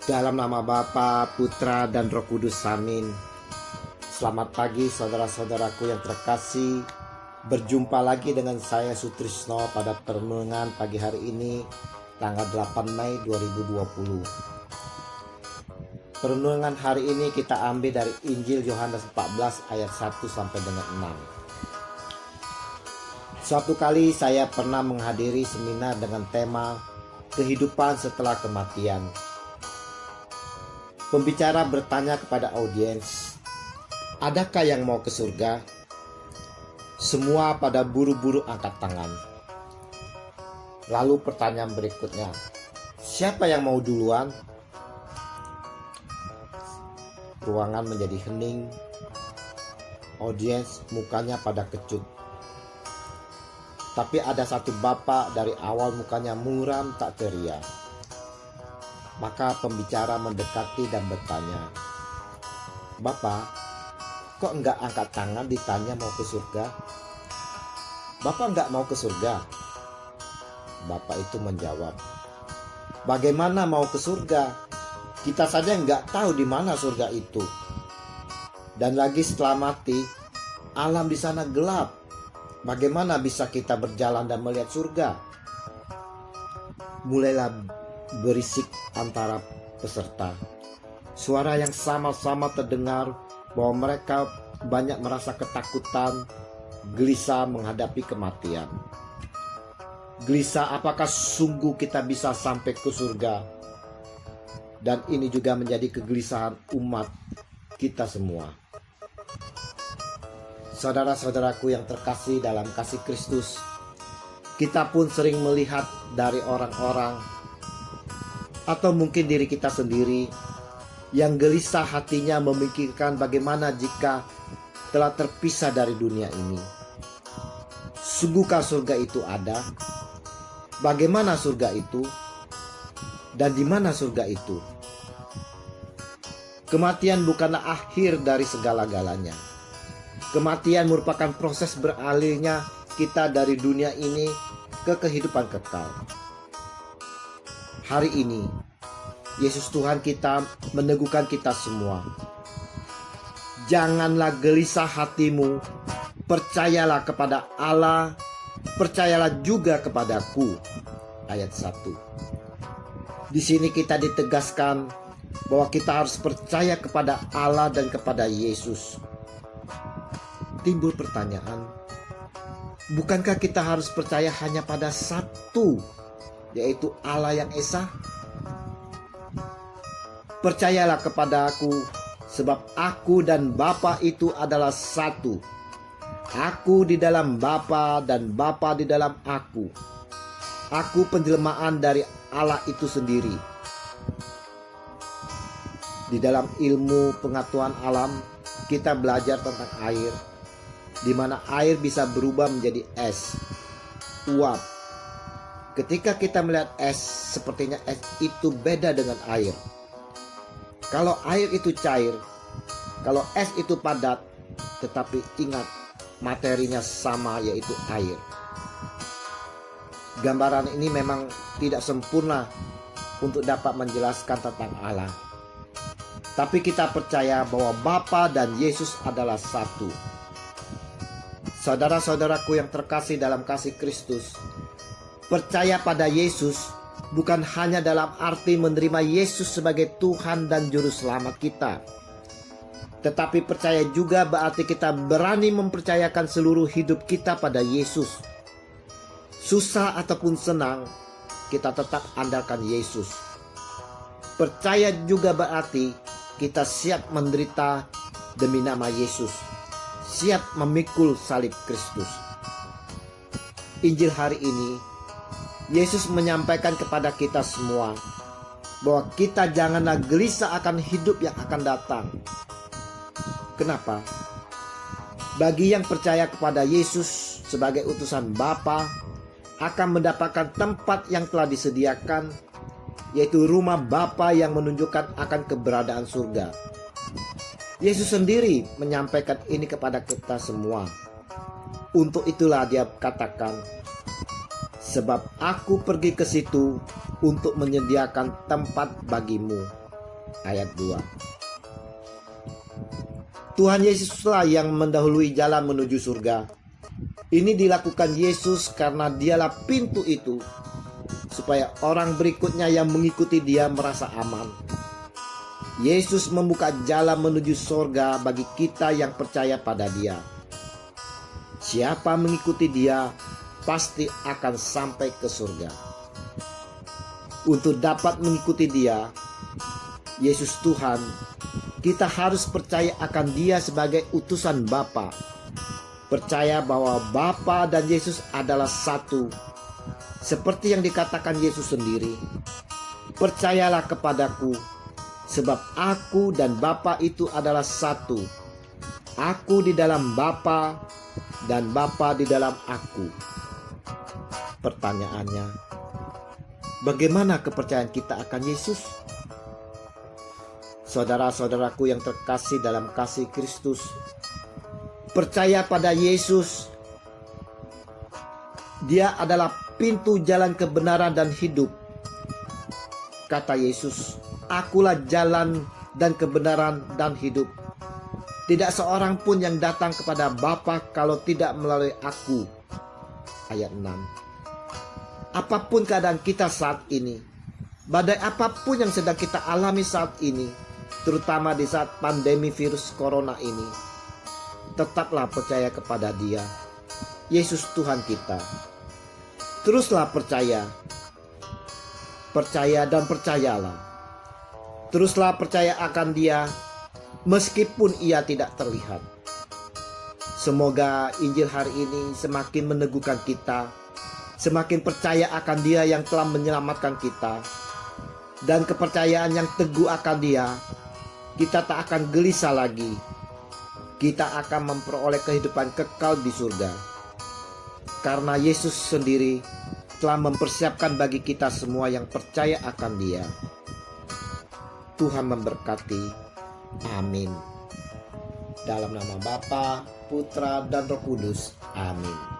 Dalam nama Bapa, Putra, dan Roh Kudus, amin. Selamat pagi saudara-saudaraku yang terkasih. Berjumpa lagi dengan saya Sutrisno pada perenungan pagi hari ini, tanggal 8 Mei 2020. Perenungan hari ini kita ambil dari Injil Yohanes 14 ayat 1 sampai dengan 6. Suatu kali saya pernah menghadiri seminar dengan tema kehidupan setelah kematian. Pembicara bertanya kepada audiens, adakah yang mau ke surga? Semua pada buru-buru angkat tangan. Lalu pertanyaan berikutnya, siapa yang mau duluan? Ruangan menjadi hening. Audiens mukanya pada kecut. Tapi ada satu bapak dari awal mukanya muram tak ceria. Maka pembicara mendekati dan bertanya, Bapak, kok enggak angkat tangan ditanya mau ke surga? Bapak enggak mau ke surga? Bapak itu menjawab, bagaimana mau ke surga? Kita saja enggak tahu di mana surga itu. Dan lagi setelah mati, alam di sana gelap. Bagaimana bisa kita berjalan dan melihat surga? Mulailah berisik antara peserta. Suara yang sama-sama terdengar bahwa mereka banyak merasa ketakutan, gelisah menghadapi kematian. Gelisah apakah sungguh kita bisa sampai ke surga? Dan ini juga menjadi kegelisahan umat kita semua. Saudara-saudaraku yang terkasih dalam kasih Kristus, kita pun sering melihat dari orang-orang atau mungkin diri kita sendiri yang gelisah hatinya memikirkan bagaimana jika telah terpisah dari dunia ini. Sungguhkah surga itu ada? Bagaimana surga itu? Dan di mana surga itu? Kematian bukanlah akhir dari segala-galanya. Kematian merupakan proses beralihnya kita dari dunia ini ke kehidupan kekal. Hari ini, Yesus Tuhan kita meneguhkan kita semua. Janganlah gelisah hatimu, percayalah kepada Allah, percayalah juga kepadaku. Ayat 1. Di sini kita ditegaskan bahwa kita harus percaya kepada Allah dan kepada Yesus. Timbul pertanyaan, bukankah kita harus percaya hanya pada satu, yaitu Allah yang Esa? Percayalah kepada aku, sebab aku dan Bapa itu adalah satu. Aku di dalam Bapa dan Bapa di dalam aku. Aku penjelmaan dari Allah itu sendiri. Di dalam ilmu pengetahuan alam, kita belajar tentang air, di mana air bisa berubah menjadi es, uap. Ketika kita melihat es, sepertinya es itu beda dengan air. Kalau air itu cair, kalau es itu padat, tetapi ingat materinya sama, yaitu air. Gambaran ini memang tidak sempurna untuk dapat menjelaskan tentang Allah. Tapi kita percaya bahwa Bapa dan Yesus adalah satu. Saudara-saudaraku yang terkasih dalam kasih Kristus, percaya pada Yesus bukan hanya dalam arti menerima Yesus sebagai Tuhan dan Juru Selamat kita. Tetapi percaya juga berarti kita berani mempercayakan seluruh hidup kita pada Yesus. Susah ataupun senang, kita tetap andalkan Yesus. Percaya juga berarti kita siap menderita demi nama Yesus, siap memikul salib Kristus. Injil hari ini, Yesus menyampaikan kepada kita semua bahwa kita janganlah gelisah akan hidup yang akan datang. Kenapa? Bagi yang percaya kepada Yesus sebagai utusan Bapa, akan mendapatkan tempat yang telah disediakan, yaitu rumah Bapa yang menunjukkan akan keberadaan surga. Yesus sendiri menyampaikan ini kepada kita semua. Untuk itulah dia katakan, sebab aku pergi ke situ untuk menyediakan tempat bagimu. ayat 2. Tuhan Yesuslah yang mendahului jalan menuju surga. Ini dilakukan Yesus karena dialah pintu itu, supaya orang berikutnya yang mengikuti dia merasa aman. Yesus membuka jalan menuju surga bagi kita yang percaya pada dia. Siapa mengikuti dia pasti akan sampai ke surga. Untuk dapat mengikuti dia, Yesus Tuhan, kita harus percaya akan dia sebagai utusan Bapa. Percaya bahwa Bapa dan Yesus adalah satu, seperti yang dikatakan Yesus sendiri. Percayalah kepadaku, sebab aku dan Bapa itu adalah satu. Aku di dalam Bapa dan Bapa di dalam aku. Pertanyaannya, bagaimana kepercayaan kita akan Yesus? Saudara-saudaraku yang terkasih dalam kasih Kristus, percaya pada Yesus. Dia adalah pintu jalan kebenaran dan hidup. Kata Yesus, "Akulah jalan dan kebenaran dan hidup. Tidak seorang pun yang datang kepada Bapa kalau tidak melalui aku." Ayat 6. Apapun keadaan kita saat ini, badai apapun yang sedang kita alami saat ini, terutama di saat pandemi virus corona ini, tetaplah percaya kepada dia, Yesus Tuhan kita. Teruslah percaya dan percayalah. Teruslah percaya akan dia meskipun ia tidak terlihat. Semoga Injil hari ini semakin meneguhkan kita, semakin percaya akan dia yang telah menyelamatkan kita, dan kepercayaan yang teguh akan dia, kita tak akan gelisah lagi. Kita akan memperoleh kehidupan kekal di surga. Karena Yesus sendiri telah mempersiapkan bagi kita semua yang percaya akan dia. Tuhan memberkati. Amin. Dalam nama Bapa, Putra, dan Roh Kudus. Amin.